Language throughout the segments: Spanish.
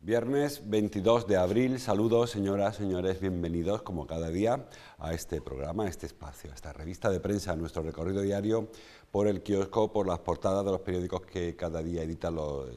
Viernes 22 de abril, saludos señoras, señores, bienvenidos como cada día a este programa, a este espacio, a esta revista de prensa, a nuestro recorrido diario por el kiosco, por las portadas de los periódicos que cada día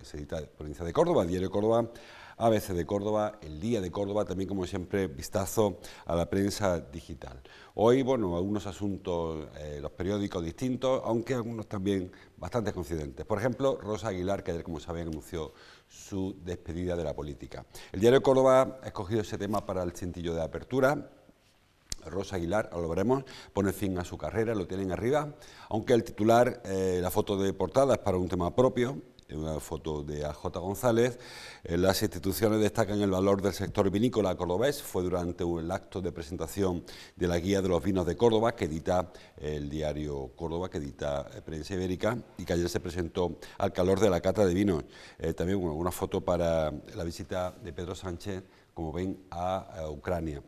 se edita Provincia de Córdoba, Diario de Córdoba, ABC de Córdoba, El Día de Córdoba, también como siempre vistazo a la prensa digital. Hoy, bueno, algunos asuntos, los periódicos distintos, aunque algunos también bastante coincidentes. Por ejemplo, Rosa Aguilar, que ayer, como saben, anunció su despedida de la política. El Diario de Córdoba ha escogido ese tema para el cintillo de apertura. Rosa Aguilar, ahora lo veremos, pone fin a su carrera, lo tienen arriba, aunque el titular, la foto de portada es para un tema propio, una foto de A.J. González. Las instituciones destacan el valor del sector vinícola cordobés. Fue durante el acto de presentación de la Guía de los Vinos de Córdoba, que edita el diario Córdoba, que edita Prensa Ibérica, y que ayer se presentó al calor de la cata de vinos. También una foto para la visita de Pedro Sánchez, como ven, a Ucrania.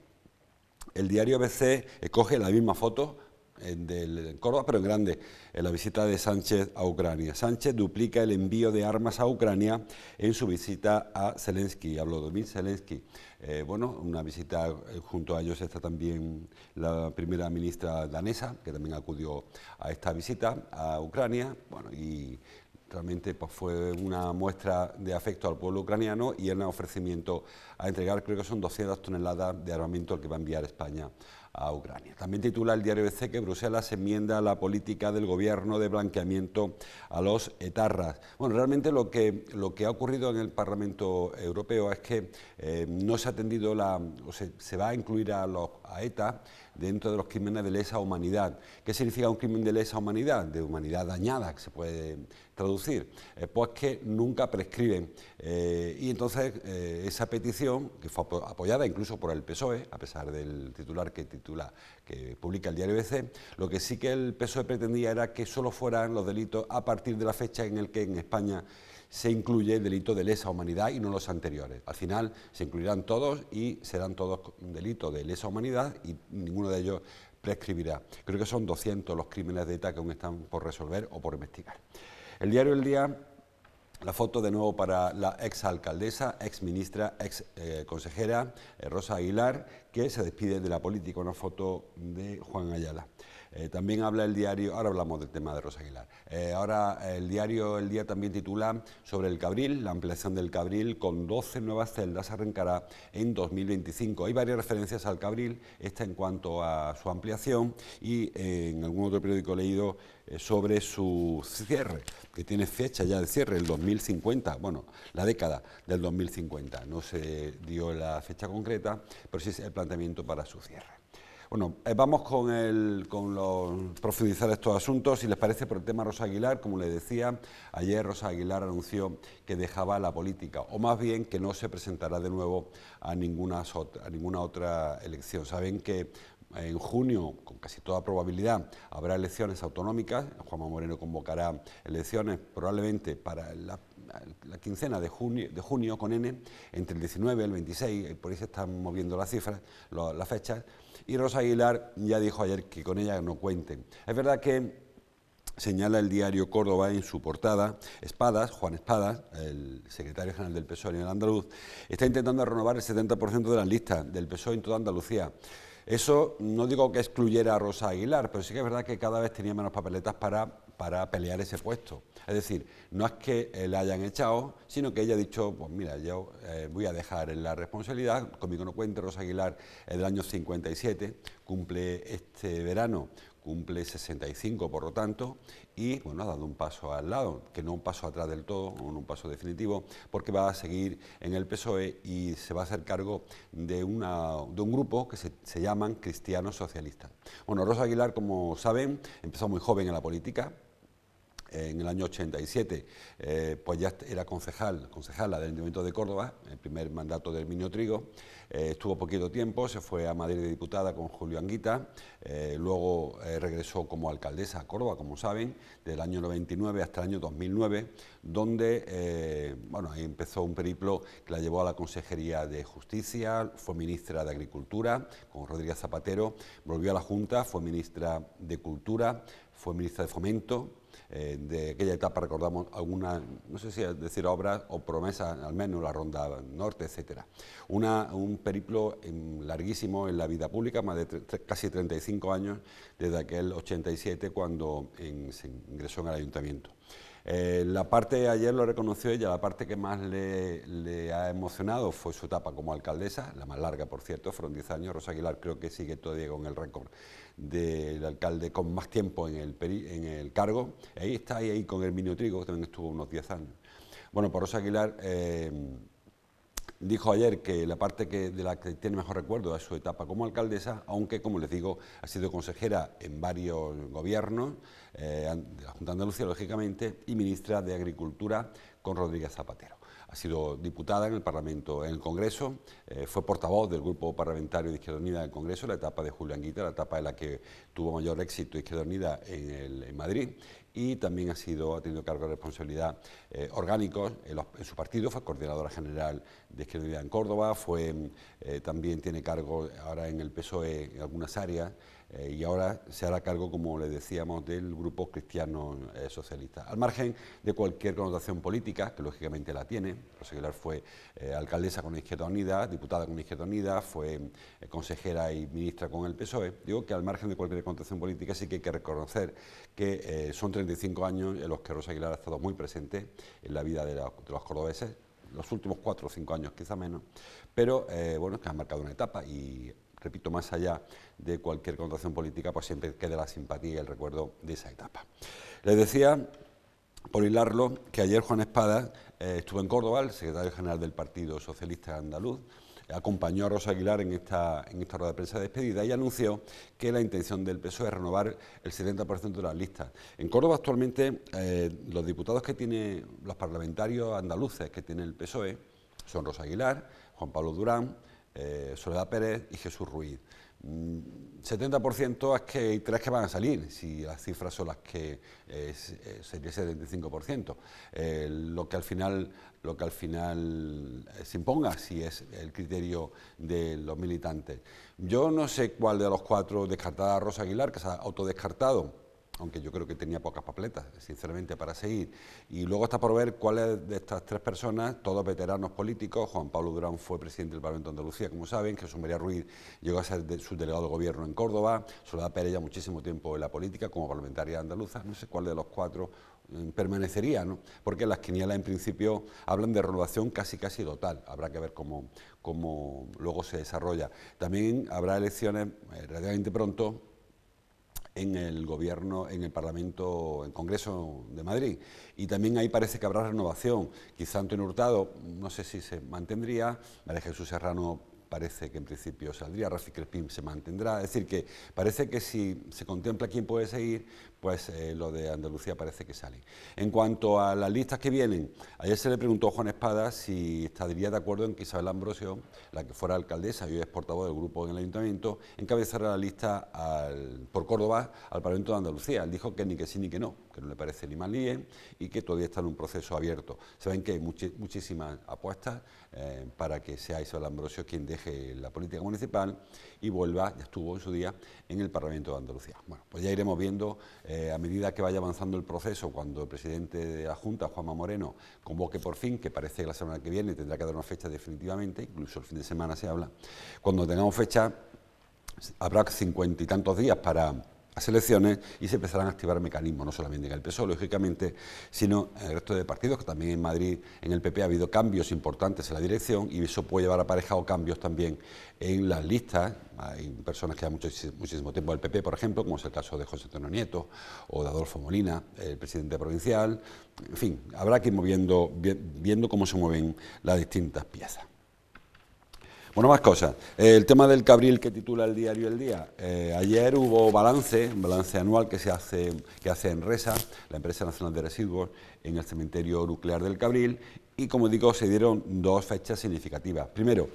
El diario ABC coge la misma foto del Córdoba, pero en grande, en la visita de Sánchez a Ucrania. Sánchez duplica el envío de armas a Ucrania en su visita a Zelensky, Volodymyr Zelensky. Bueno, una visita, junto a ellos está también la primera ministra danesa, que también acudió a esta visita a Ucrania, bueno, y realmente pues, fue una muestra de afecto al pueblo ucraniano y un ofrecimiento a entregar, creo que son 200 toneladas de armamento el que va a enviar España a Ucrania. También titula el diario ABC que Bruselas enmienda la política del gobierno de blanqueamiento a los etarras. Bueno, realmente lo que ha ocurrido en el Parlamento Europeo es que no se ha atendido se va a incluir a ETA dentro de los crímenes de lesa humanidad. ¿Qué significa un crimen de lesa humanidad? De humanidad dañada, que se puede traducir. Pues que nunca prescriben. Y entonces esa petición, que fue apoyada incluso por el PSOE, a pesar del titular que publica el diario ABC, lo que sí que el PSOE pretendía era que solo fueran los delitos a partir de la fecha en el que en España se incluye el delito de lesa humanidad y no los anteriores. Al final se incluirán todos y serán todos un delito de lesa humanidad y ninguno de ellos prescribirá. Creo que son 200 los crímenes de ETA que aún están por resolver o por investigar. El diario El Día, la foto de nuevo para la exalcaldesa, exministra, consejera Rosa Aguilar, que se despide de la política, una foto de Juan Ayala. También habla el diario, ahora hablamos del tema de Rosa Aguilar, ahora el diario El Día también titula sobre el Cabril, la ampliación del Cabril con 12 nuevas celdas arrancará en 2025. Hay varias referencias al Cabril, esta en cuanto a su ampliación y en algún otro periódico leído sobre su cierre, que tiene fecha ya de cierre, el 2050, bueno, la década del 2050. No se dio la fecha concreta, pero sí es el planteamiento para su cierre. Bueno, vamos con profundizar estos asuntos, si les parece, por el tema Rosa Aguilar. Como les decía, ayer Rosa Aguilar anunció que dejaba la política, o más bien que no se presentará de nuevo a ninguna otra elección. Saben que en junio, con casi toda probabilidad, habrá elecciones autonómicas. Juanma Moreno convocará elecciones probablemente para la quincena de junio con N, entre el 19 y el 26, por ahí se están moviendo las cifras, las fechas, y Rosa Aguilar ya dijo ayer que con ella no cuenten. Es verdad que señala el diario Córdoba en su portada, Juan Espadas, el secretario general del PSOE a nivel andaluz, está intentando renovar el 70% de las listas del PSOE en toda Andalucía. Eso no digo que excluyera a Rosa Aguilar, pero sí que es verdad que cada vez tenía menos papeletas para pelear ese puesto. Es decir, no es que la hayan echado, sino que ella ha dicho, pues mira, yo voy a dejar la responsabilidad, conmigo no cuente. Rosa Aguilar es del año 57, cumple este verano, cumple 65 por lo tanto, y bueno, ha dado un paso al lado, que no un paso atrás del todo, no un paso definitivo, porque va a seguir en el PSOE y se va a hacer cargo de un grupo que se llaman Cristianos Socialistas. Bueno, Rosa Aguilar, como saben, empezó muy joven en la política. En el año 87, pues ya era concejala del Ayuntamiento de Córdoba, el primer mandato de Herminio Trigo. Estuvo poquito tiempo, se fue a Madrid de diputada con Julio Anguita, luego regresó como alcaldesa a Córdoba, como saben, del año 99 hasta el año 2009, donde bueno, ahí empezó un periplo que la llevó a la Consejería de Justicia, fue ministra de Agricultura con Rodríguez Zapatero, volvió a la Junta, fue ministra de Cultura, fue ministra de Fomento. De aquella etapa recordamos algunas, no sé si decir obras o promesas, al menos la Ronda Norte, etcétera. Un periplo larguísimo en la vida pública, más de casi 35 años, desde aquel 87 cuando se ingresó en el ayuntamiento. La parte, ayer lo reconoció ella, la parte que más le ha emocionado fue su etapa como alcaldesa, la más larga, por cierto, fueron 10 años. Rosa Aguilar creo que sigue todavía con el récord del alcalde con más tiempo en el cargo. Ahí está, ahí con Herminio Trigo, que también estuvo unos 10 años. Bueno, pues Rosa Aguilar dijo ayer que la parte de la que tiene mejor recuerdo es su etapa como alcaldesa, aunque, como les digo, ha sido consejera en varios gobiernos, de la Junta de Andalucía, lógicamente, y ministra de Agricultura con Rodríguez Zapatero. Ha sido diputada en el Parlamento, en el Congreso, fue portavoz del Grupo Parlamentario de Izquierda Unida en el Congreso, la etapa de Julio Anguita, la etapa en la que tuvo mayor éxito Izquierda Unida en Madrid, y también ha tenido cargos de responsabilidad orgánicos en su partido, fue coordinadora general de Izquierda Unida en Córdoba, también tiene cargo ahora en el PSOE en algunas áreas, y ahora se hará cargo, como le decíamos, del Grupo Cristiano Socialista. Al margen de cualquier connotación política, que lógicamente la tiene, Rosa Aguilar fue alcaldesa con Izquierda Unida, diputada con Izquierda Unida, fue consejera y ministra con el PSOE. Digo que al margen de cualquier connotación política sí que hay que reconocer que son 35 años en los que Rosa Aguilar ha estado muy presente en la vida de los cordobeses, los últimos 4 o 5 años quizá menos, pero bueno, que han marcado una etapa y, repito, más allá de cualquier connotación política, pues siempre queda la simpatía y el recuerdo de esa etapa. Les decía, por hilarlo, que ayer Juan Espada estuvo en Córdoba, el secretario general del Partido Socialista Andaluz, acompañó a Rosa Aguilar en esta rueda de prensa de despedida y anunció que la intención del PSOE es renovar el 70% de las listas. En Córdoba actualmente los diputados que tiene, los parlamentarios andaluces que tiene el PSOE son Rosa Aguilar, Juan Pablo Durán, Soledad Pérez y Jesús Ruiz. 70% es que hay 3 que van a salir, si las cifras son las que sería 75%. Lo que al final se imponga, si es el criterio de los militantes. Yo no sé cuál de los 4 descartada a Rosa Aguilar, que se ha autodescartado, aunque yo creo que tenía pocas papeletas, sinceramente, para seguir. Y luego está por ver cuáles de estas 3 personas, todos veteranos políticos. Juan Pablo Durán fue presidente del Parlamento de Andalucía, como saben. Jesús María Ruiz llegó a ser subdelegado de gobierno en Córdoba. Soledad Pérez ya muchísimo tiempo en la política como parlamentaria andaluza. No sé cuál de los 4 permanecería, ¿no? Porque las quinielas en principio hablan de renovación casi total. Habrá que ver cómo luego se desarrolla. También habrá elecciones relativamente pronto en el gobierno, en el Parlamento, en el Congreso de Madrid, y también ahí parece que habrá renovación. Quizá Antonio Hurtado, no sé si se mantendría, María Jesús Serrano parece que en principio saldría, Rafi Crespín se mantendrá, es decir, que parece que si se contempla quién puede seguir, pues lo de Andalucía parece que sale. En cuanto a las listas que vienen, ayer se le preguntó a Juan Espada si estaría de acuerdo en que Isabel Ambrosio, la que fuera alcaldesa y hoy es portavoz del grupo en el Ayuntamiento, encabezara la lista por Córdoba al Parlamento de Andalucía. Él dijo que ni que sí ni que no le parece ni mal ni bien y que todavía está en un proceso abierto. Saben que hay muchísimas apuestas para que sea Isabel Ambrosio quien deje la política municipal y vuelva, ya estuvo en su día, en el Parlamento de Andalucía. Bueno, pues ya iremos viendo a medida que vaya avanzando el proceso, cuando el presidente de la Junta, Juanma Moreno, convoque por fin, que parece que la semana que viene tendrá que dar una fecha definitivamente, incluso el fin de semana se habla, cuando tengamos fecha habrá 50 y tantos días para las elecciones y se empezarán a activar mecanismos, no solamente en el PSOE, lógicamente, sino en el resto de partidos, que también en Madrid, en el PP, ha habido cambios importantes en la dirección y eso puede llevar aparejado cambios también en las listas. Hay personas que llevan muchísimo tiempo del PP, por ejemplo, como es el caso de José Antonio Nieto o de Adolfo Molina, el presidente provincial. En fin, habrá que ir viendo cómo se mueven las distintas piezas. Bueno, más cosas. El tema del Cabril que titula el diario El Día. Ayer hubo un balance anual que hace Enresa, la empresa nacional de residuos, en el cementerio nuclear del Cabril, y como digo, se dieron 2 fechas significativas. Primero,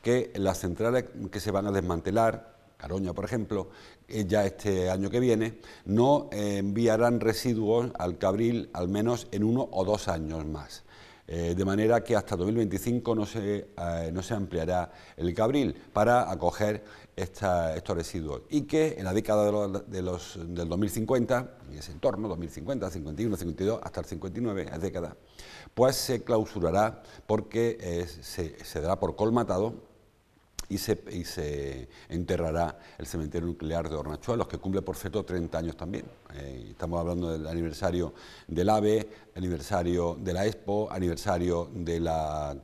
que las centrales que se van a desmantelar, Garoña, por ejemplo, ya este año que viene, no enviarán residuos al Cabril al menos en 1 o 2 años más. De manera que hasta 2025 no se ampliará el Cabril para acoger estos residuos y que en la década del 2050, en ese entorno, 2050, 51, 52, hasta el 59, es década, pues se clausurará porque se dará por colmatado y se enterrará el cementerio nuclear de Hornachuelos, que cumple, por cierto, 30 años también. Estamos hablando del aniversario del AVE, aniversario de la Expo, aniversario de la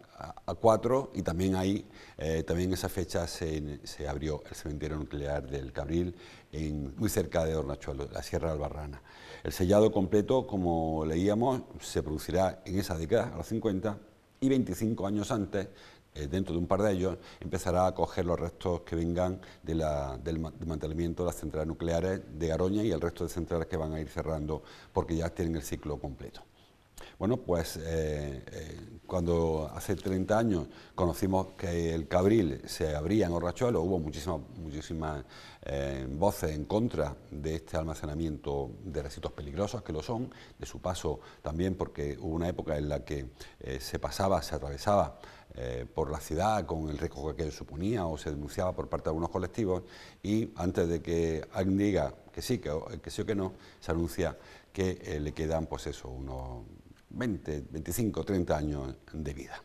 A4, y también ahí, también en esa fecha se abrió el cementerio nuclear del Cabril, muy cerca de Hornachuelos, la Sierra de Albarrana. El sellado completo, como leíamos, se producirá en esa década, a los 50, y 25 años antes, dentro de un par de ellos, empezará a coger los restos que vengan del desmantelamiento de las centrales nucleares de Garoña y el resto de centrales que van a ir cerrando porque ya tienen el ciclo completo. Bueno, pues cuando hace 30 años conocimos que el Cabril se abría en Hornachuelos, hubo muchísimas voces en contra de este almacenamiento de residuos peligrosos, que lo son, de su paso también, porque hubo una época en la que se atravesaba por la ciudad con el riesgo que suponía o se denunciaba por parte de algunos colectivos, y antes de que alguien diga que sí o que no, se anuncia que le quedan pues eso, unos 20, 25, 30 años de vida.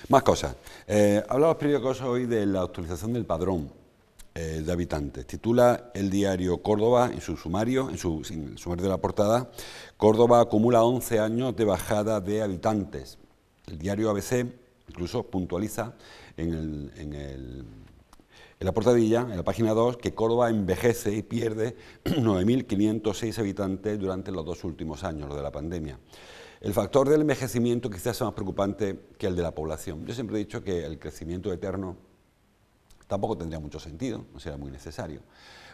Más cosas. Habla los periódicos hoy de la actualización del padrón de habitantes. Titula el diario Córdoba en su sumario, en el sumario de la portada: Córdoba acumula 11 años de bajada de habitantes. El diario ABC incluso puntualiza en la portadilla, en la página 2, que Córdoba envejece y pierde 9.506 habitantes durante los 2 últimos años, lo de la pandemia. El factor del envejecimiento quizás sea más preocupante que el de la población. Yo siempre he dicho que el crecimiento eterno tampoco tendría mucho sentido, no sería muy necesario.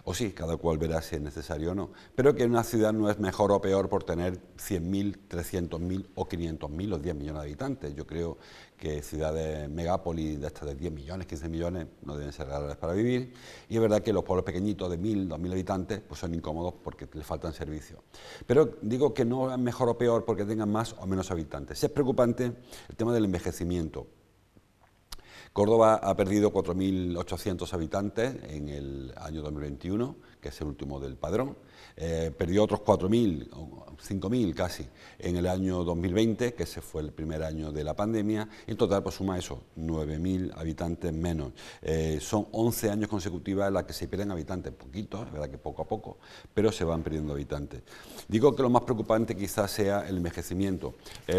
O sí, cada cual verá si es necesario o no. Pero que una ciudad no es mejor o peor por tener 100.000, 300.000 o 500.000 o 10 millones de habitantes. Yo creo que ciudades megápolis de estas de 10 millones, 15 millones, no deben ser agradables para vivir. Y es verdad que los pueblos pequeñitos de 1.000, 2.000 habitantes pues son incómodos porque les faltan servicios. Pero digo que no es mejor o peor porque tengan más o menos habitantes. Sí es preocupante el tema del envejecimiento. Córdoba ha perdido 4.800 habitantes en el año 2021, que es el último del padrón. Perdió otros 4.000, 5.000 casi, en el año 2020, que ese fue el primer año de la pandemia. En total, pues suma eso, 9.000 habitantes menos. Son 11 años consecutivos en los que se pierden habitantes, poquitos, es verdad que poco a poco, pero se van perdiendo habitantes. Digo que lo más preocupante quizás sea el envejecimiento,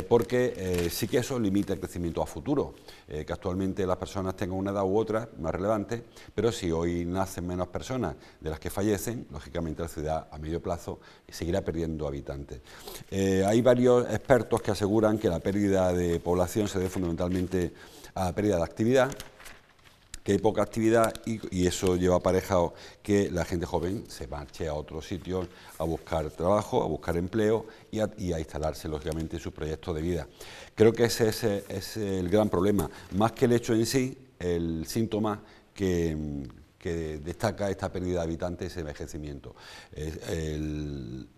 porque sí que eso limita el crecimiento a futuro, que actualmente las personas tengan una edad u otra más relevante, pero si hoy nacen menos personas de las que fallecen, lógicamente la ciudad a medio plazo seguirá perdiendo habitantes. Hay varios expertos que aseguran que la pérdida de población se debe fundamentalmente a la pérdida de actividad, que hay poca actividad y eso lleva aparejado que la gente joven se marche a otros sitios a buscar trabajo, a buscar empleo y a instalarse, lógicamente, en sus proyectos de vida. Creo que ese es el gran problema, más que el hecho en sí, el síntoma que destaca esta pérdida de habitantes, ese envejecimiento.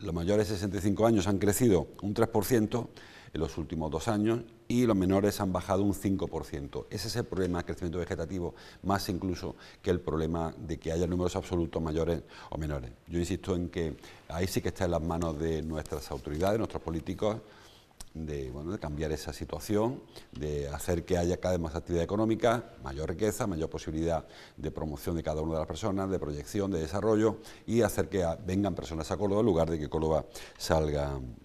Los mayores de 65 años han crecido un 3% en los últimos 2 años y los menores han bajado un 5%. Ese es el problema del crecimiento vegetativo, más incluso que el problema de que haya números absolutos mayores o menores. Yo insisto en que ahí sí que está en las manos de nuestras autoridades, nuestros políticos, de cambiar esa situación, de hacer que haya cada vez más actividad económica, mayor riqueza, mayor posibilidad de promoción de cada una de las personas, de proyección, de desarrollo y hacer que vengan personas a Córdoba en lugar de que Córdoba salgan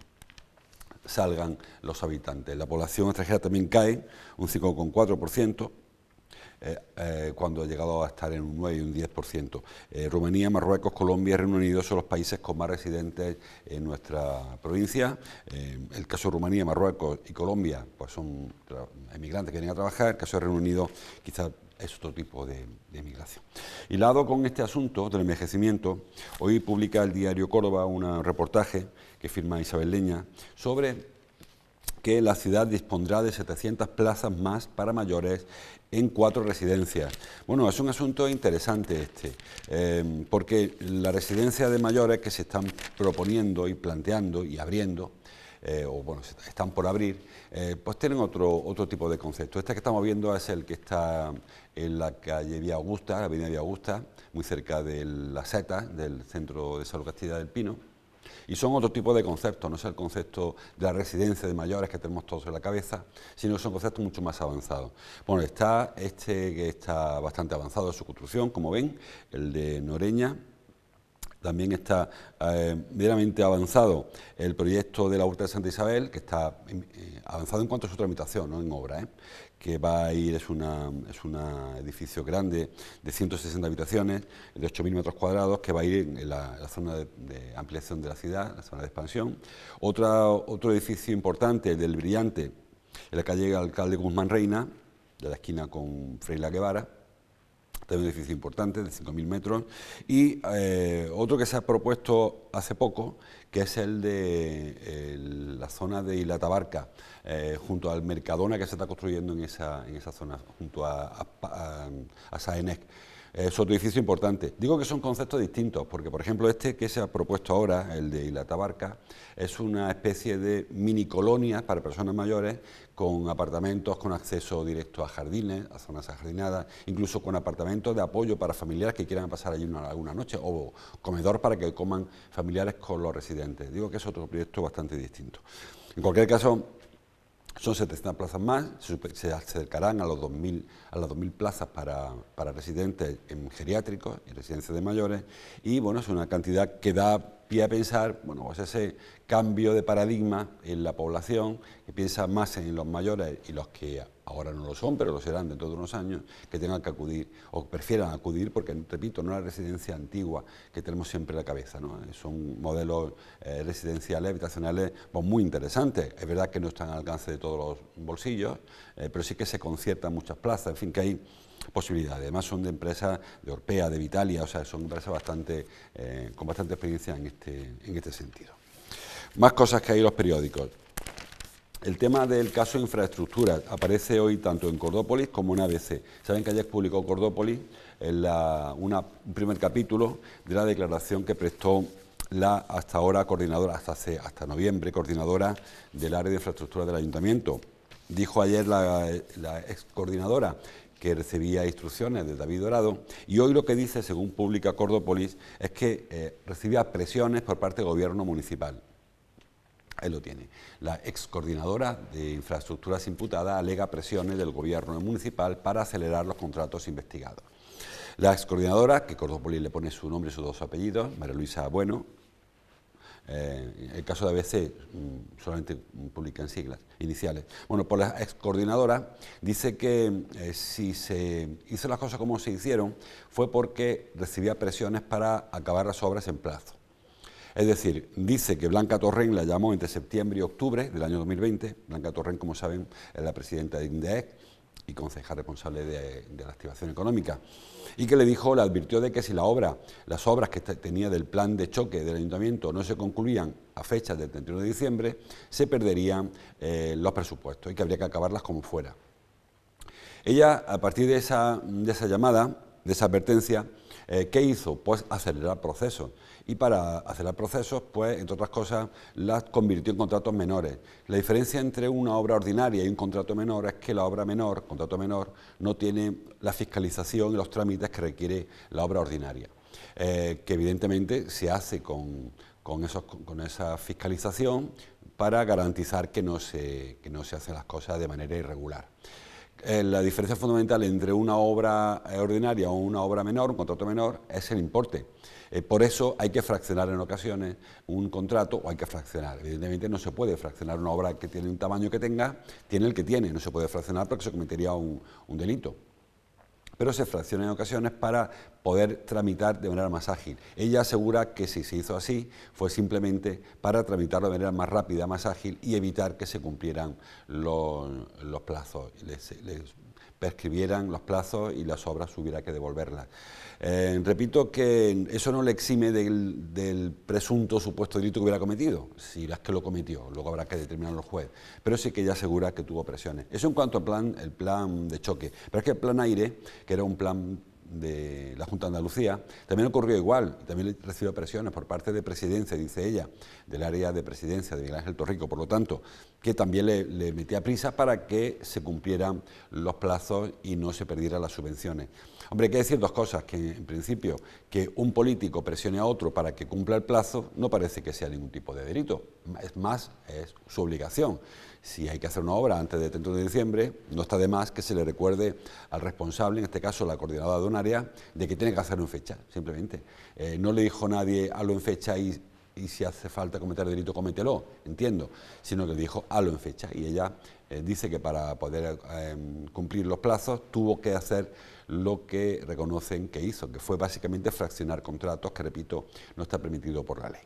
los habitantes. La población extranjera también cae un 5,4%, cuando ha llegado a estar en un 9 y un 10%. Rumanía, Marruecos, Colombia y Reino Unido son los países con más residentes en nuestra provincia. El caso de Rumanía, Marruecos y Colombia pues son emigrantes que vienen a trabajar. El caso de Reino Unido quizás es otro tipo de emigración. Hilado con este asunto del envejecimiento, hoy publica el diario Córdoba un reportaje que firma Isabel Leña sobre que la ciudad dispondrá de 700 plazas más para mayores en 4 residencias. Bueno, es un asunto interesante porque la residencia de mayores que se están proponiendo y planteando y abriendo o bueno, están por abrir, pues tienen otro tipo de concepto. Este que estamos viendo es el que está en la calle Vía Augusta, la avenida Vía Augusta, muy cerca de la Seta, del Centro de Salud Castilla del Pino. Y son otro tipo de conceptos, no es el concepto de la residencia de mayores que tenemos todos en la cabeza, sino que son conceptos mucho más avanzados. Bueno, está este que está bastante avanzado en su construcción, como ven, el de Noreña. También está medianamente avanzado el proyecto de la Huerta de Santa Isabel, que está avanzado en cuanto a su tramitación, no en obra, que va a ir, es un edificio grande de 160 habitaciones, de 8.000 metros cuadrados, que va a ir en la zona de ampliación de la ciudad, la zona de expansión. Otro edificio importante, el del Brillante, en la calle Alcalde Guzmán Reina, de la esquina con Freila Guevara, también un edificio importante de 5.000 metros, y otro que se ha propuesto hace poco, que es el de la zona de Isla Tabarca, junto al Mercadona que se está construyendo en esa zona, junto a Saenec. Es otro edificio importante. Digo que son conceptos distintos, porque por ejemplo este que se ha propuesto ahora, el de Isla Tabarca, es una especie de mini colonias para personas mayores, con apartamentos con acceso directo a jardines, a zonas ajardinadas, incluso con apartamentos de apoyo para familiares que quieran pasar allí alguna noche, o comedor para que coman familiares con los residentes. Digo que es otro proyecto bastante distinto. En cualquier caso, son 700 plazas más, se acercarán a las 2.000 plazas para residentes en geriátricos y residencias de mayores, y bueno, es una cantidad que da pie a pensar, bueno, pues ese cambio de paradigma en la población, que piensa más en los mayores y los que ahora no lo son, pero lo serán dentro de unos años, que tengan que acudir o prefieran acudir, porque repito, no es la residencia antigua que tenemos siempre en la cabeza, ¿no? Son modelos residenciales, habitacionales, pues muy interesantes. Es verdad que no están al alcance de todos los bolsillos, pero sí que se conciertan muchas plazas, en fin, que hay posibilidades. Además son de empresas de Orpea, de Vitalia, o sea, son empresas con bastante experiencia en este sentido. Más cosas que hay en los periódicos. El tema del caso de infraestructura aparece hoy tanto en Cordópolis como en ABC. Saben que ayer publicó Cordópolis un primer capítulo de la declaración que prestó la hasta ahora coordinadora, hasta noviembre, coordinadora del área de infraestructura del ayuntamiento. Dijo ayer la ex coordinadora que recibía instrucciones de David Dorado, y hoy lo que dice, según publica Cordópolis, es que recibía presiones por parte del gobierno municipal. Ahí lo tiene. La ex coordinadora de infraestructuras imputada alega presiones del gobierno municipal para acelerar los contratos investigados. La ex coordinadora, que Cordópolis le pone su nombre y sus dos apellidos, María Luisa Bueno, el caso de ABC solamente publican siglas iniciales. Bueno, por la ex coordinadora dice que si se hizo las cosas como se hicieron fue porque recibía presiones para acabar las obras en plazo. Es decir, dice que Blanca Torrent la llamó entre septiembre y octubre del año 2020. Blanca Torrent, como saben, es la presidenta de INDEEC y concejal responsable de la activación económica, y que le advirtió de que si las obras que tenía del plan de choque del ayuntamiento no se concluían a fechas del 31 de diciembre, se perderían los presupuestos y que habría que acabarlas como fuera. Ella, a partir de esa llamada, de esa advertencia, ¿qué hizo? Pues acelerar procesos. Y para acelerar procesos, pues, entre otras cosas, las convirtió en contratos menores. La diferencia entre una obra ordinaria y un contrato menor es que la obra menor, contrato menor, no tiene la fiscalización y los trámites que requiere la obra ordinaria, que evidentemente se hace con esa fiscalización para garantizar que no se hacen las cosas de manera irregular. La diferencia fundamental entre una obra ordinaria o una obra menor, un contrato menor, es el importe. Por eso hay que fraccionar en ocasiones un contrato, o hay que fraccionar. Evidentemente no se puede fraccionar una obra que tiene un tamaño que tenga, tiene el que tiene, no se puede fraccionar porque se cometería un delito. Pero se fracciona en ocasiones para poder tramitar de manera más ágil. Ella asegura que si se hizo así fue simplemente para tramitarlo de manera más rápida, más ágil y evitar que se cumplieran los plazos, les prescribieran los plazos y las obras hubiera que devolverlas. Repito que eso no le exime del presunto supuesto delito que hubiera cometido, si es que lo cometió, luego habrá que determinarlo el juez, pero sí que ella asegura que tuvo presiones. Eso en cuanto al el plan de choque, pero es que el plan aire, que era un plan de la Junta de Andalucía, también ocurrió igual, también recibió presiones por parte de Presidencia, dice ella, del área de Presidencia de Miguel Ángel Torrico, por lo tanto, que también le metía prisa para que se cumplieran los plazos y no se perdieran las subvenciones. Hombre, hay que decir dos cosas, que en principio que un político presione a otro para que cumpla el plazo no parece que sea ningún tipo de delito, es más, es su obligación. Si hay que hacer una obra antes del 31 de diciembre, no está de más que se le recuerde al responsable, en este caso la coordinadora de un área, de que tiene que hacerlo en fecha, simplemente. No le dijo nadie hazlo en fecha y si hace falta cometer delito, comételo, entiendo, sino que le dijo hazlo en fecha. Y ella dice que para poder cumplir los plazos tuvo que hacer lo que reconocen que hizo, que fue básicamente fraccionar contratos, que repito, no está permitido por la ley.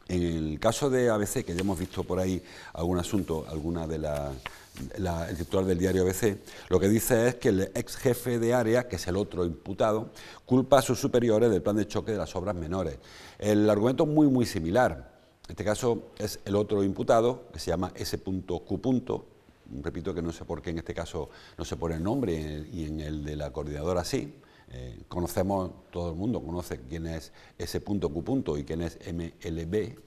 En el caso de ABC, que ya hemos visto por ahí algún asunto, alguna de el titular del diario ABC, lo que dice es que el ex jefe de área, que es el otro imputado, culpa a sus superiores del plan de choque de las obras menores. El argumento es muy similar. En este caso es el otro imputado, que se llama S.Q. Repito que no sé por qué en este caso no se pone el nombre y en el de la coordinadora sí. Conocemos, todo el mundo conoce quién es S.Q. y quién es MLB.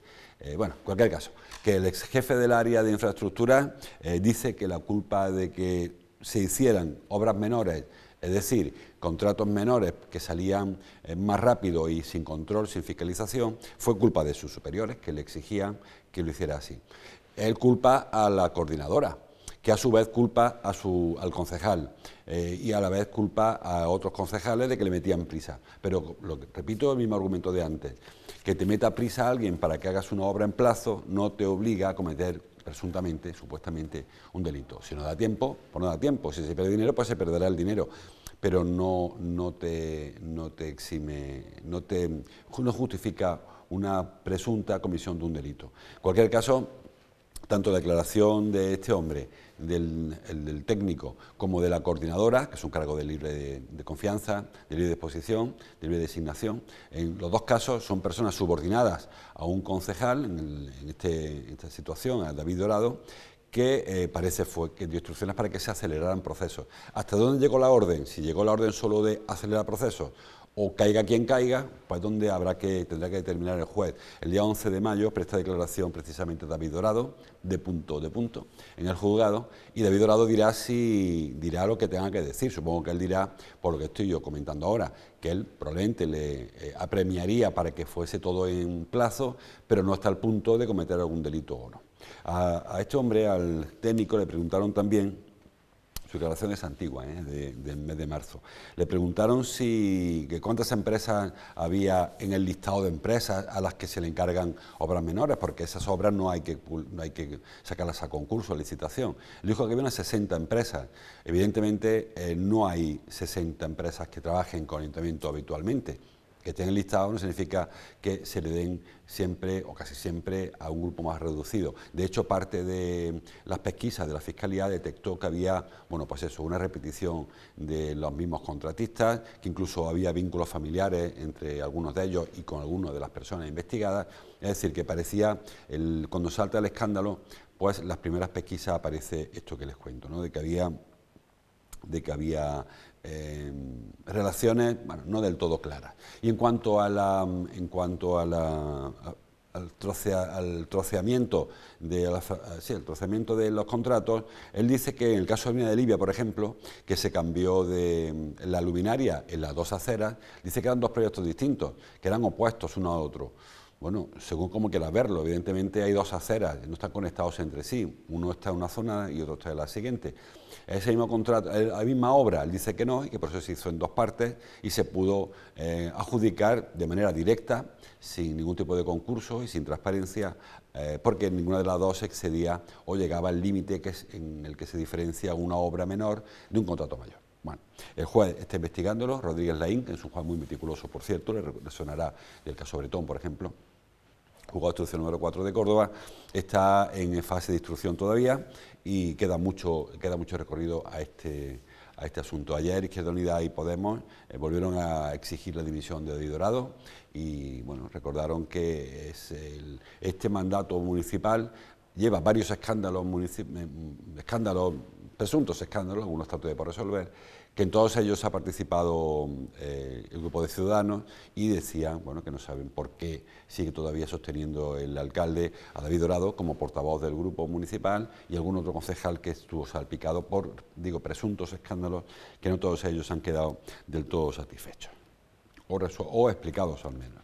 Bueno, en cualquier caso, que el ex jefe del área de infraestructura dice que la culpa de que se hicieran obras menores, es decir, contratos menores que salían más rápido y sin control, sin fiscalización, fue culpa de sus superiores que le exigían que lo hiciera así. Él culpa a la coordinadora, que a su vez culpa al concejal y a la vez culpa a otros concejales de que le metían prisa. Pero, repito el mismo argumento de antes, que te meta prisa a alguien para que hagas una obra en plazo no te obliga a cometer presuntamente, supuestamente, un delito. Si no da tiempo, pues no da tiempo. Si se pierde dinero, pues se perderá el dinero. Pero no justifica una presunta comisión de un delito. En cualquier caso, tanto la declaración de este hombre, del técnico, como de la coordinadora, que es un cargo de libre de confianza, de libre disposición, de libre designación, en los dos casos son personas subordinadas a un concejal, en esta situación, a David Dorado, que parece que dio instrucciones para que se aceleraran procesos. ¿Hasta dónde llegó la orden? Si llegó la orden solo de acelerar procesos, o caiga quien caiga, pues donde tendrá que determinar el juez. El día 11 de mayo presta declaración precisamente David Dorado, de punto, en el juzgado, y David Dorado dirá lo que tenga que decir. Supongo que él dirá, por lo que estoy yo comentando ahora, que él probablemente le apremiaría para que fuese todo en plazo, pero no hasta el punto de cometer algún delito o no. A este hombre, al técnico, le preguntaron también. Su declaración es antigua, del mes de marzo. Le preguntaron cuántas empresas había en el listado de empresas a las que se le encargan obras menores, porque esas obras no hay que sacarlas a concurso, a licitación. Le dijo que había unas 60 empresas. Evidentemente no hay 60 empresas que trabajen con ayuntamiento habitualmente. Que estén listados no significa que se le den siempre o casi siempre a un grupo más reducido. De hecho, parte de las pesquisas de la Fiscalía detectó que había, una repetición de los mismos contratistas, que incluso había vínculos familiares entre algunos de ellos y con algunas de las personas investigadas. Es decir, que parecía, cuando salta el escándalo, pues las primeras pesquisas aparece esto que les cuento, ¿no? de que había relaciones, no del todo claras. Y en cuanto al troceamiento de los contratos, él dice que en el caso de Mina de Libia, por ejemplo, que se cambió de la luminaria en las dos aceras, dice que eran dos proyectos distintos, que eran opuestos uno a otro. Bueno, según como quieras verlo, evidentemente hay dos aceras, no están conectados entre sí, uno está en una zona y otro está en la siguiente. Ese mismo contrato, la misma obra, él dice que no, y que por eso se hizo en dos partes y se pudo adjudicar de manera directa, sin ningún tipo de concurso y sin transparencia, porque ninguna de las dos excedía o llegaba al límite en el que se diferencia una obra menor de un contrato mayor. Bueno, el juez está investigándolo, Rodríguez Laín, que es un juez muy meticuloso, por cierto, le sonará del caso Bretón, por ejemplo, juzgado de instrucción número 4 de Córdoba, está en fase de instrucción todavía y queda mucho recorrido a este asunto. Ayer Izquierda Unida y Podemos volvieron a exigir la dimisión de David Dorado y recordaron que este mandato municipal lleva varios presuntos escándalos, algunos está todavía por resolver, que en todos ellos ha participado el grupo de ciudadanos y decían, bueno, que no saben por qué sigue todavía sosteniendo el alcalde a David Dorado como portavoz del grupo municipal y algún otro concejal que estuvo salpicado por, digo, presuntos escándalos que no todos ellos han quedado del todo satisfechos o explicados al menos.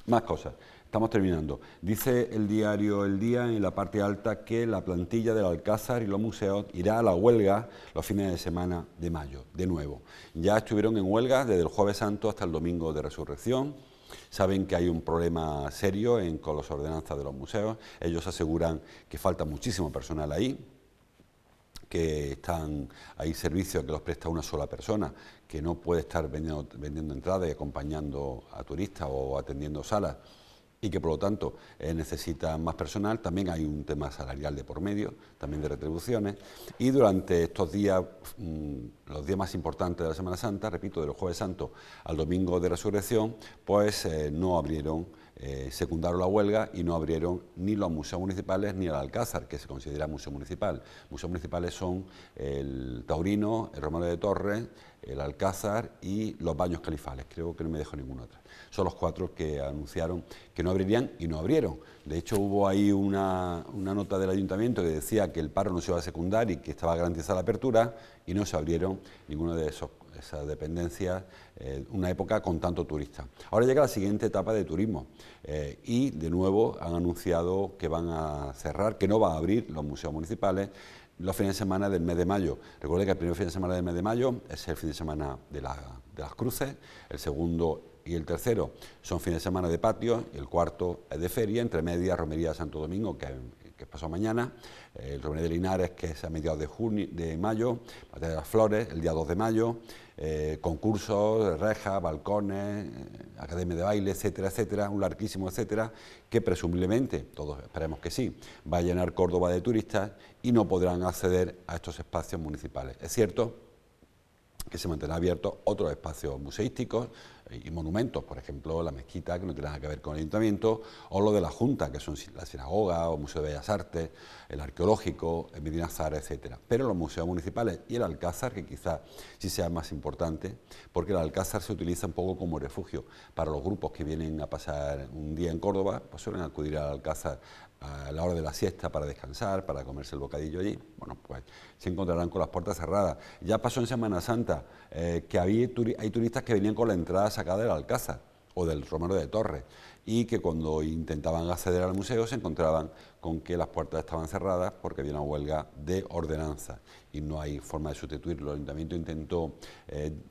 Más cosas. Estamos terminando. Dice el diario El Día en la parte alta que la plantilla del Alcázar y los museos irá a la huelga los fines de semana de mayo, de nuevo. Ya estuvieron en huelga desde el Jueves Santo hasta el Domingo de Resurrección. Saben que hay un problema serio con las ordenanzas de los museos. Ellos aseguran que falta muchísimo personal ahí, que hay servicios que los presta una sola persona, que no puede estar vendiendo entradas y acompañando a turistas o atendiendo salas, y que por lo tanto necesitan más personal. También hay un tema salarial de por medio, también de retribuciones, y durante estos días, los días más importantes de la Semana Santa, repito, del Jueves Santo al Domingo de Resurrección, pues no abrieron, secundaron la huelga y no abrieron ni los museos municipales ni el Alcázar, que se considera museo municipal. Museos municipales son el Taurino, el Romero de Torres, el Alcázar y los Baños Califales, creo que no me dejo ninguna otra. Son los 4 que anunciaron que no abrirían y no abrieron. De hecho, hubo ahí una nota del ayuntamiento que decía que el paro no se iba a secundar y que estaba garantizada la apertura, y no se abrieron ninguna de esas dependencias, una época con tanto turista. Ahora llega la siguiente etapa de turismo y de nuevo han anunciado que van a cerrar, que no van a abrir los museos municipales los fines de semana del mes de mayo. Recuerde que el primer fin de semana del mes de mayo es el fin de semana de las cruces, el segundo y el tercero son fines de semana de patio, y el cuarto es de feria, entre medias romería de Santo Domingo, que es pasado mañana, el Romería de Linares, que es a mediados de mayo, Batalla de las Flores, el día 2 de mayo, concursos, rejas, balcones, academia de baile, etcétera, etcétera, un larguísimo etcétera, que presumiblemente, todos esperemos que sí, va a llenar Córdoba de turistas y no podrán acceder a estos espacios municipales. Es cierto que se mantendrán abiertos otros espacios museísticos y monumentos, por ejemplo, la mezquita, que no tiene nada que ver con el ayuntamiento, o lo de la Junta, que son la sinagoga, o el Museo de Bellas Artes, el arqueológico, el Medina Zara, etcétera. Pero los museos municipales y el Alcázar, que quizás sí sea más importante, porque el Alcázar se utiliza un poco como refugio para los grupos que vienen a pasar un día en Córdoba, pues suelen acudir al Alcázar a la hora de la siesta para descansar, para comerse el bocadillo allí. Bueno, pues se encontrarán con las puertas cerradas. Ya pasó en Semana Santa que hay turistas que venían con la entrada sacada del Alcázar o del Romero de Torres, y que cuando intentaban acceder al museo se encontraban con que las puertas estaban cerradas porque había una huelga de ordenanza y no hay forma de sustituirlo. El ayuntamiento intentó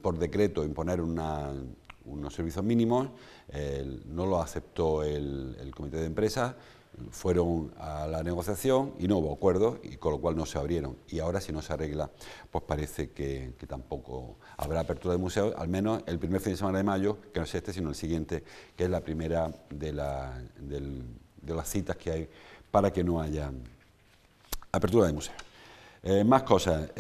por decreto imponer unos servicios mínimos, no lo aceptó el comité de empresa. Fueron a la negociación y no hubo acuerdo, y con lo cual no se abrieron. Y ahora, si no se arregla, pues parece que tampoco habrá apertura de museos, al menos el primer fin de semana de mayo, que no es este, sino el siguiente, que es la primera de las citas que hay para que no haya apertura de museos. Más cosas.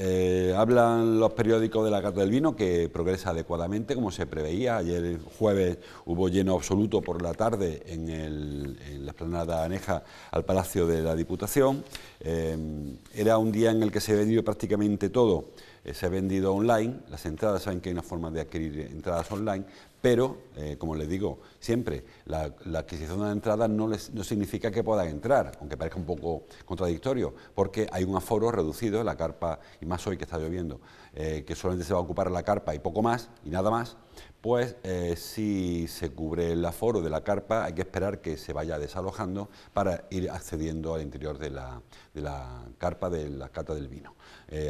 Hablan los periódicos de la Carta del Vino, que progresa adecuadamente, como se preveía. Ayer, el jueves, hubo lleno absoluto por la tarde en la explanada aneja al Palacio de la Diputación. Era un día en el que se vendió prácticamente todo. Se ha vendido online. Las entradas, saben que hay una forma de adquirir entradas online, pero, como les digo siempre, la adquisición de una entrada no significa que puedan entrar, aunque parezca un poco contradictorio, porque hay un aforo reducido en la carpa, y más hoy que está lloviendo, que solamente se va a ocupar la carpa y poco más, y nada más. Pues si se cubre el aforo de la carpa, hay que esperar que se vaya desalojando para ir accediendo al interior de la carpa de la cata del vino.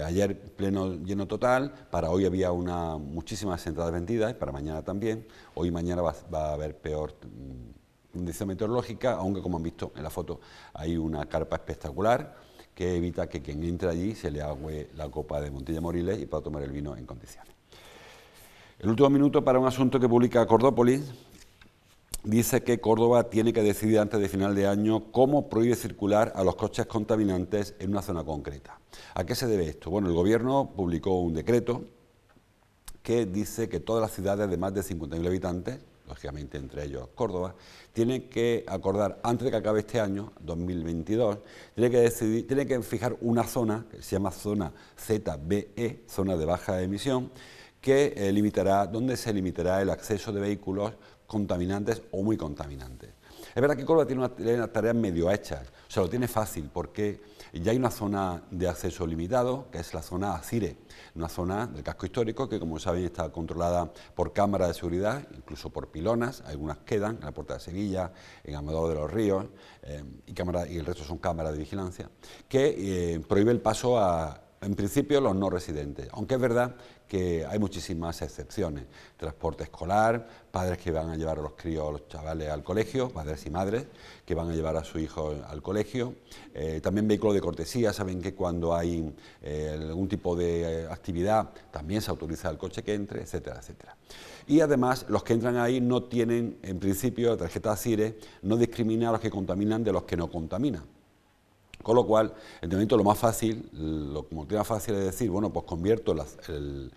Ayer pleno lleno total, para hoy había muchísimas entradas vendidas, y para mañana también. Hoy y mañana va a haber peor condición meteorológica, aunque, como han visto en la foto, hay una carpa espectacular que evita que quien entre allí se le agüe la copa de Montilla Moriles y pueda tomar el vino en condiciones. El último minuto para un asunto que publica Cordópolis. Dice que Córdoba tiene que decidir antes de final de año cómo prohíbe circular a los coches contaminantes en una zona concreta. ¿A qué se debe esto? Bueno, el Gobierno publicó un decreto que dice que todas las ciudades de más de 50.000 habitantes, lógicamente entre ellos Córdoba, tiene que acordar, antes de que acabe este año, 2022, tiene que fijar una zona, que se llama zona ZBE, zona de baja emisión, que donde se limitará el acceso de vehículos contaminantes o muy contaminantes. Es verdad que Córdoba tiene unas tareas medio hechas, o sea, lo tiene fácil porque ya hay una zona de acceso limitado, que es la zona ACIRE, una zona del casco histórico que, como saben, está controlada por cámaras de seguridad, incluso por pilonas, algunas quedan en la Puerta de Sevilla, en Amador de los Ríos, y el resto son cámaras de vigilancia, que prohíbe el paso en principio, los no residentes, aunque es verdad que hay muchísimas excepciones. Transporte escolar, padres que van a llevar a los críos, a los chavales al colegio, padres y madres que van a llevar a su hijo al colegio. También vehículos de cortesía, saben que cuando hay algún tipo de actividad también se autoriza el coche que entre, etcétera, etcétera. Y además los que entran ahí no tienen, en principio, la tarjeta ACIRE no discrimina a los que contaminan de los que no contaminan. Con lo cual, en este momento lo más fácil, como tema fácil es decir, bueno, pues convierto el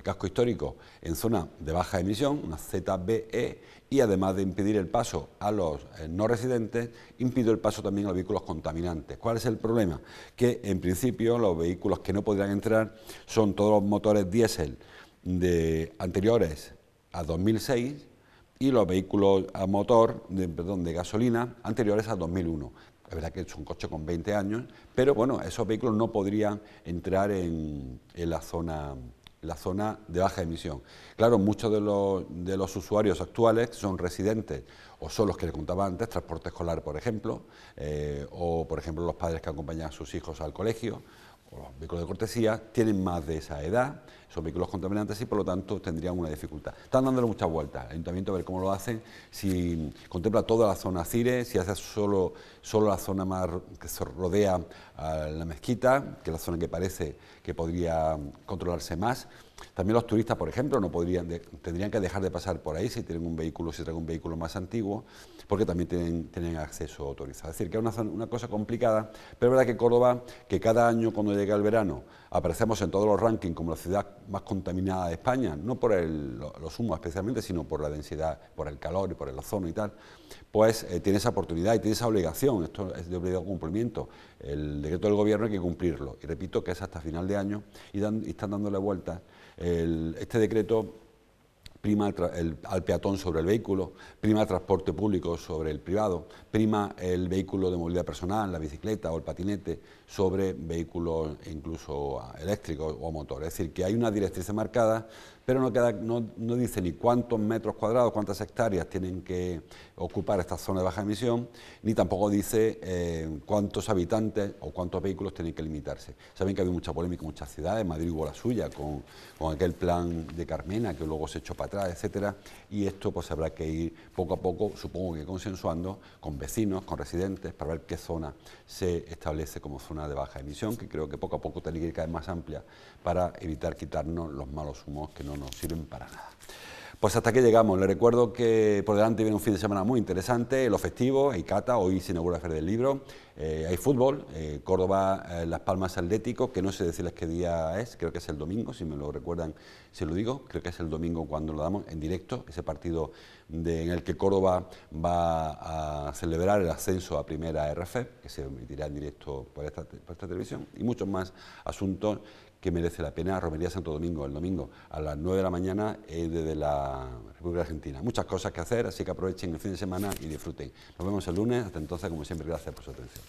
casco histórico en zona de baja emisión, una ZBE, y además de impedir el paso a los no residentes, impido el paso también a los vehículos contaminantes. ¿Cuál es el problema? Que en principio los vehículos que no podrían entrar son todos los motores diésel anteriores a 2006 y los vehículos a motor, de gasolina, anteriores a 2001. Es verdad que es un coche con 20 años, pero bueno, esos vehículos no podrían entrar en la zona de baja emisión. Claro, muchos de los usuarios actuales son residentes o son los que les contaba antes, transporte escolar, por ejemplo, o por ejemplo los padres que acompañan a sus hijos al colegio, o los vehículos de cortesía, tienen más de esa edad, son vehículos contaminantes y por lo tanto tendrían una dificultad. Están dándole muchas vueltas, el Ayuntamiento a ver cómo lo hacen, si contempla toda la zona CIRE, si hace solo la zona más que se rodea a la mezquita, que es la zona que parece que podría controlarse más. También los turistas, por ejemplo, tendrían que dejar de pasar por ahí si traen un vehículo más antiguo, porque también tienen acceso autorizado. Es decir, que es una cosa complicada, pero es verdad que Córdoba, que cada año cuando llega el verano aparecemos en todos los rankings como la ciudad más contaminada de España, no por los humos especialmente, sino por la densidad, por el calor y por el ozono y tal, pues tiene esa oportunidad y tiene esa obligación, esto es de obligado cumplimiento. El decreto del Gobierno hay que cumplirlo, y repito que es hasta final de año y están dándole vueltas. Este decreto prima al peatón sobre el vehículo, prima el transporte público sobre el privado, prima el vehículo de movilidad personal, la bicicleta o el patinete, sobre vehículos incluso eléctricos o motor. Es decir, que hay una directriz marcada, pero no dice ni cuántos metros cuadrados, cuántas hectáreas tienen que ocupar esta zona de baja emisión, ni tampoco dice cuántos habitantes o cuántos vehículos tienen que limitarse. Saben que ha habido mucha polémica en muchas ciudades, Madrid hubo la suya con aquel plan de Carmena que luego se echó para atrás, etcétera, y esto pues habrá que ir poco a poco, supongo que consensuando con vecinos, con residentes, para ver qué zona se establece como zona de baja emisión, que creo que poco a poco tiene que ir cada vez más amplia para evitar quitarnos los malos humos que no nos sirven para nada. Pues hasta aquí llegamos. Les recuerdo que por delante viene un fin de semana muy interesante, los festivos, hay cata, hoy se inaugura la Feria del Libro, hay fútbol, Córdoba, Las Palmas Atlético, que no sé decirles qué día es, creo que es el domingo, si me lo recuerdan, si lo digo, creo que es el domingo cuando lo damos en directo, ese partido en el que Córdoba va a celebrar el ascenso a Primera RFEP, que se emitirá en directo por esta televisión, y muchos más asuntos que merece la pena. Romería Santo Domingo, el domingo a las 9 de la mañana desde la República Argentina. Muchas cosas que hacer, así que aprovechen el fin de semana y disfruten. Nos vemos el lunes, hasta entonces, como siempre, gracias por su atención.